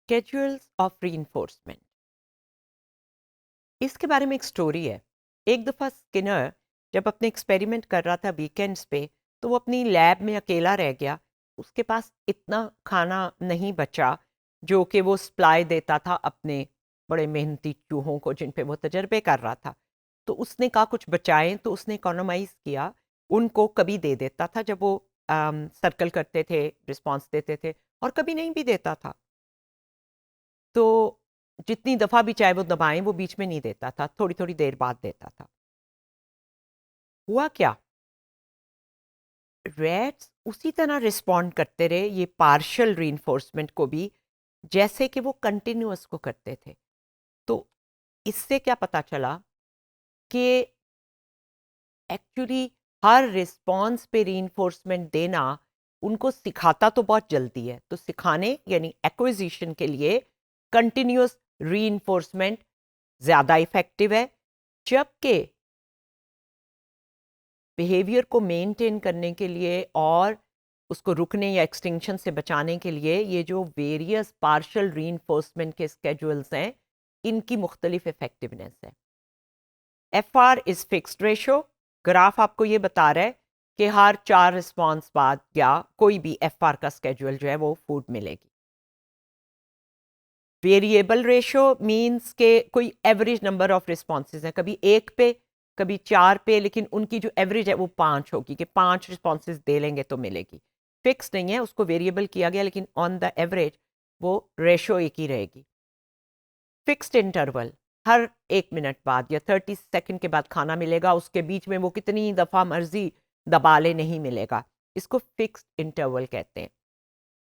Schedules of reinforcement. इसके बारे में एक स्टोरी है। एक दफ़ा स्किनर जब अपने एक्सपेरिमेंट कर रहा था वीकेंड्स पे, तो वो अपनी लैब में अकेला रह गया। उसके पास इतना खाना नहीं बचा जो कि वो सप्लाई देता था अपने बड़े मेहनती चूहों को जिन पे वो तजर्बे कर रहा था। तो उसने कहा कुछ बचाएं, तो उसने इकोनोमाइज़ किया। उनको कभी दे देता था जब वो सर्कल करते थे, रिस्पॉन्स देते थे, और कभी नहीं भी देता था। तो जितनी दफ़ा भी चाहे वो दबाएं, वो बीच में नहीं देता था, थोड़ी-थोड़ी देर बाद देता था। हुआ क्या? रैट्स उसी तरह रिस्पॉन्ड करते रहे ये पार्शियल रीइंफोर्समेंट को भी, जैसे कि वो कंटिन्यूअस को करते थे। तो इससे क्या पता चला कि एक्चुअली हर रिस्पॉन्स पे रीइंफोर्समेंट देना उनको सिखाता तो बहुत जल्दी है। तो सिखाने यानी एक्विजिशन के लिए कंटिन्यूअस रीइंफोर्समेंट ज़्यादा इफ़ेक्टिव है, जबकि बिहेवियर को मेंटेन करने के लिए और उसको रुकने या एक्सटिंक्शन से बचाने के लिए ये जो वेरियस पार्शियल रीइंफोर्समेंट के स्केड्यूल्स हैं, इनकी मुख्तलिफ इफेक्टिवनेस है। F R is fixed ratio. Graph आपको ये बता रहा है कि हर 4 रिस्पॉन्स बाद या कोई भी एफ आर का स्केड्यूल जो है वो फूड मिलेगी। वेरिएबल रेशो मींस के कोई एवरेज नंबर ऑफ रिस्पॉन्सेज हैं, कभी 1 पे कभी 4 पे, लेकिन उनकी जो एवरेज है वो 5 होगी कि 5 रिस्पॉन्सेज दे लेंगे तो मिलेगी। फिक्स नहीं है, उसको वेरिएबल किया गया, लेकिन ऑन द एवरेज वो रेशो एक ही रहेगी। फिक्स्ड इंटरवल, हर 1 मिनट बाद या 30 सेकंड के बाद खाना मिलेगा, उसके बीच में वो कितनी दफ़ा मर्जी दबा ले नहीं मिलेगा। इसको फिक्स्ड इंटरवल कहते हैं।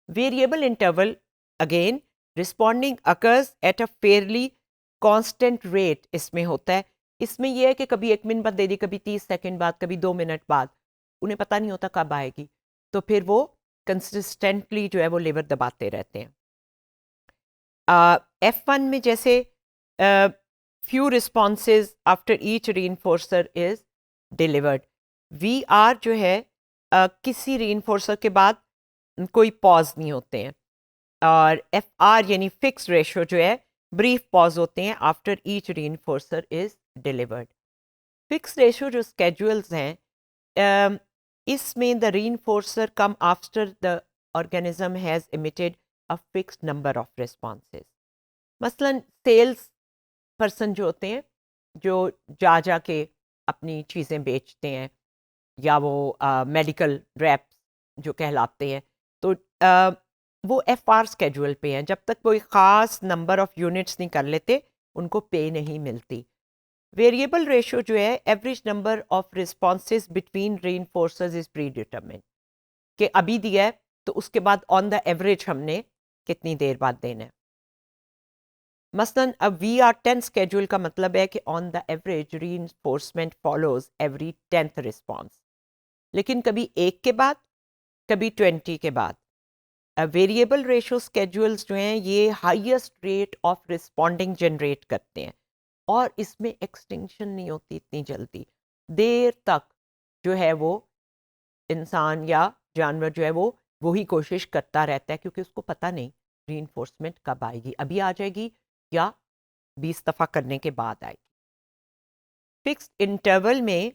Variable interval again responding occurs at a fairly constant rate इसमें होता है। इसमें यह है कि कभी 1 मिनट बाद दे दी, कभी 30 सेकंड बाद, कभी 2 मिनट बाद, उन्हें पता नहीं होता कब आएगी। तो फिर वो कंसिस्टेंटली जो है वो लिवर दबाते रहते हैं। F1 में जैसे few responses after each reinforcer is delivered. VR जो है किसी रीइंफोर्सर के बाद कोई पॉज नहीं होते हैं, और FR यानी फिक्स रेशो जो है ब्रीफ पॉज होते हैं after each reinforcer is delivered. Fix ratio जो स्केड्यूल्स हैं, इसमें the reinforcer come after the organism has emitted a fixed number of responses. मसलन सेल्स पर्सन जो होते हैं, जो जा जा के अपनी चीज़ें बेचते हैं, या वो मेडिकल रैप्स जो कहलाते हैं, तो वो एफआर स्केड्यूल पे हैं। जब तक कोई ख़ास नंबर ऑफ यूनिट्स नहीं कर लेते, उनको पे नहीं मिलती। वेरिएबल रेशो जो है average number of responses between reinforcers is predetermine, कि अभी दिया है तो उसके बाद ऑन द एवरेज हमने कितनी देर बाद देना है। मसलन अब VR10 स्केड्यूल का मतलब है कि on the average reinforcement follows every 10th response, लेकिन कभी 1 के बाद, कभी 20 के बाद। वेरिएबल रेशो स्केड्यूल्स जो हैं ये highest rate of responding generate करते हैं, और इसमें एक्सटिंक्शन नहीं होती इतनी जल्दी। देर तक जो है वो इंसान या जानवर जो है वो वही कोशिश करता रहता है, क्योंकि उसको पता नहीं रीइंफोर्समेंट कब आएगी, अभी आ जाएगी या 20 दफ़ा करने के बाद आएगी। फिक्स्ड इंटरवल में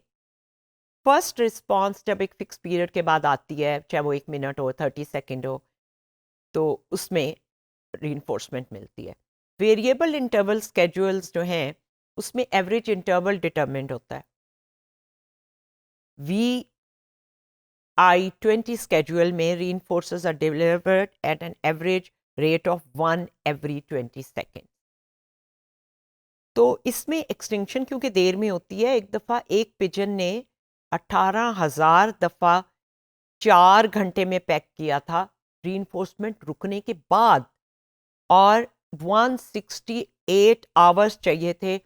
फर्स्ट रिस्पॉन्स जब एक फिक्स पीरियड के बाद आती है, चाहे वो 1 मिनट हो, 30 सेकेंड हो, तो उसमें रीइंफोर्समेंट मिलती है। वेरिएबल इंटरवल स्केड्यूल्स जो हैं उसमें एवरेज इंटरवल डिटरमिन्ड होता है। VI20 स्केड्यूल में reinforcers are delivered at an average rate of 1 every 20 seconds। तो इसमें एक्सटिंक्शन क्योंकि देर में होती है, एक दफ़ा एक पिजन ने 18,000 दफ़ा 4 घंटे में पैक किया था रीइंफोर्समेंट रुकने के बाद, और 168 आवर्स चाहिए थे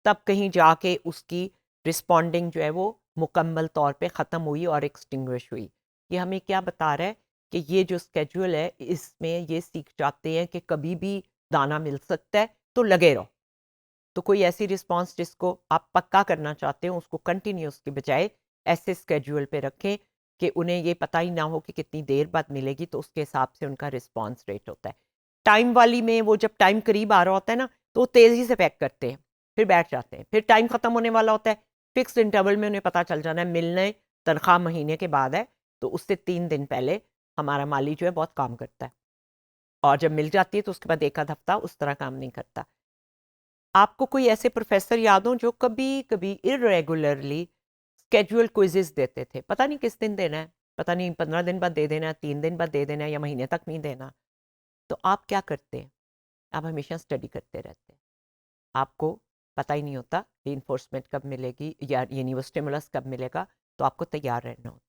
तब कहीं जाके उसकी रिस्पॉन्डिंग जो है वो मुकम्मल तौर पे ख़त्म हुई और एक्सटिंग्विश हुई। ये हमें क्या बता रहा है कि ये जो स्केड्यूल है इसमें ये सीख जाते हैं कि कभी भी दाना मिल सकता है, तो लगे रहो। तो कोई ऐसी रिस्पॉन्स जिसको आप पक्का करना चाहते हो उसको कंटिन्यूस की बजाय ऐसे स्केड्यूल पे रखें कि उन्हें ये पता ही ना हो कि कितनी देर बाद मिलेगी, तो उसके हिसाब से उनका रिस्पॉन्स रेट होता है। टाइम वाली में वो जब टाइम करीब आ रहा होता है ना तो वो तेज़ी से पैक करते हैं, फिर बैठ जाते हैं, फिर टाइम ख़त्म होने वाला होता है, फिक्स इंटरवल में उन्हें पता चल जाना है मिलने तनख्वाह महीने के बाद है, तो उससे 3 दिन पहले हमारा माली जो है बहुत काम करता है, और जब मिल जाती है तो उसके बाद एक आध हफ्ता उस तरह काम नहीं करता। आपको कोई ऐसे प्रोफेसर याद हो जो कभी-कभी इर्रेगुलरली स्केड्यूल क्विज़ेज़ देते थे? पता नहीं किस दिन देना है, पता नहीं 15 दिन बाद दे देना है, 3 दिन बाद दे देना है या महीने तक नहीं देना। तो आप क्या करते हैं? आप हमेशा स्टडी करते रहते हैं। आपको पता ही नहीं होता रीइंफोर्समेंट कब मिलेगी या ये न्यू स्टिमुलस कब मिलेगा, तो आपको तैयार रहना होता है।